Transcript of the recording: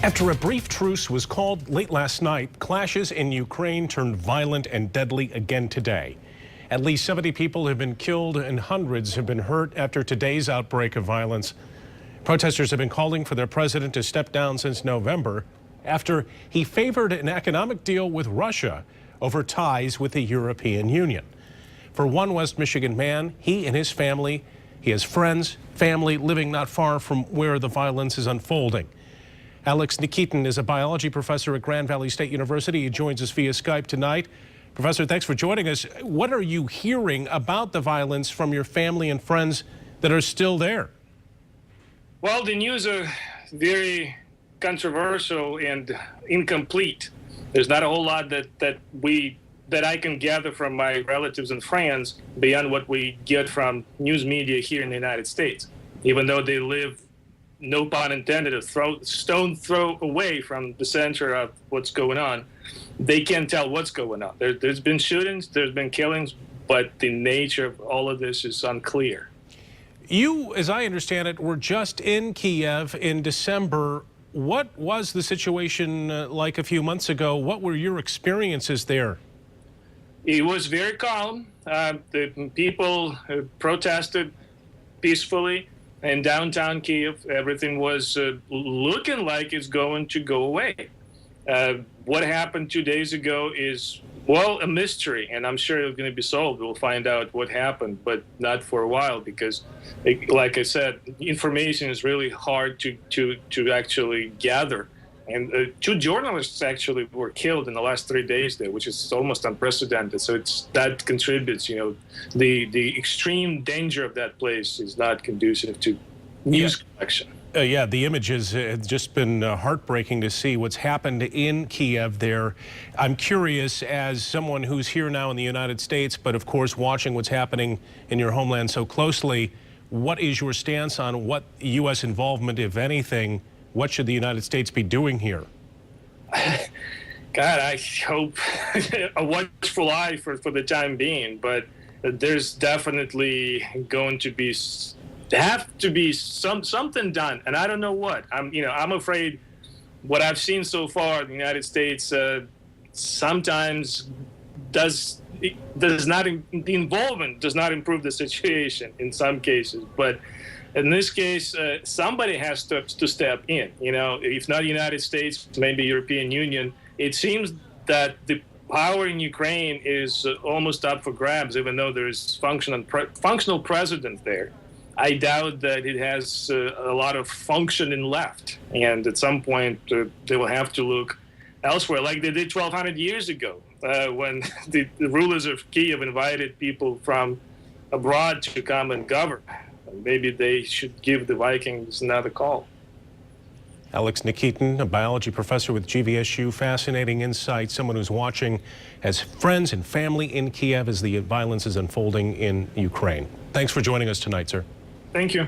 After a brief truce was called late last night, clashes in Ukraine turned violent and deadly again today. At least 70 people have been killed and hundreds have been hurt after today's outbreak of violence. Protesters have been calling for their president to step down since November after he favored an economic deal with Russia over ties with the European Union. For one West Michigan man, he and his family, he has friends, family living not far from where the violence is unfolding. Nikitin is a biology professor at Grand Valley State University. He joins us via Skype tonight. Professor, thanks for joining us. What are you hearing about the violence from your family and friends that are still there? Well, the news are very controversial and incomplete. There's not a whole lot that I can gather from my relatives and friends beyond what we get from news media here in the United States, even though they live, no pun intended, a stone throw away from the center of what's going on. They can't tell what's going on. There's been shootings, there's been killings, but the nature of all of this is unclear. You, as I understand it, were just in Kiev in December. What was the situation like a few months ago? What were your experiences there? It was very calm. The people protested peacefully. In downtown Kiev, everything was looking like it's going to go away. What happened 2 days ago is, well, a mystery, and I'm sure it's going to be solved. We'll find out what happened, but not for a while because, like I said, information is really hard to actually gather. And 2 journalists actually were killed in the last 3 days there, which is almost unprecedented. So that contributes, the extreme danger of that place is not conducive to news collection. Yeah, the images have just been heartbreaking to see what's happened in Kiev there. I'm curious, as someone who's here now in the United States, but of course watching what's happening in your homeland so closely, what is your stance on what U.S. involvement, if anything, what should the United States be doing here? God, I hope a watchful eye for the time being, but there's definitely going to be something done, and I don't know what. I'm afraid what I've seen so far in the United States sometimes the involvement does not improve the situation in some cases, but in this case, somebody has to step in. If not the United States, maybe European Union. It seems that the power in Ukraine is almost up for grabs, even though there is functional president there. I doubt that it has a lot of functioning left, and at some point they will have to look elsewhere, like they did 1,200 years ago, when the rulers of Kiev invited people from abroad to come and govern. Maybe they should give the Vikings another call. Nikitin, a biology professor with GVSU, fascinating insight, someone who's watching as friends and family in Kiev as the violence is unfolding in Ukraine. Thanks for joining us tonight, sir. Thank you.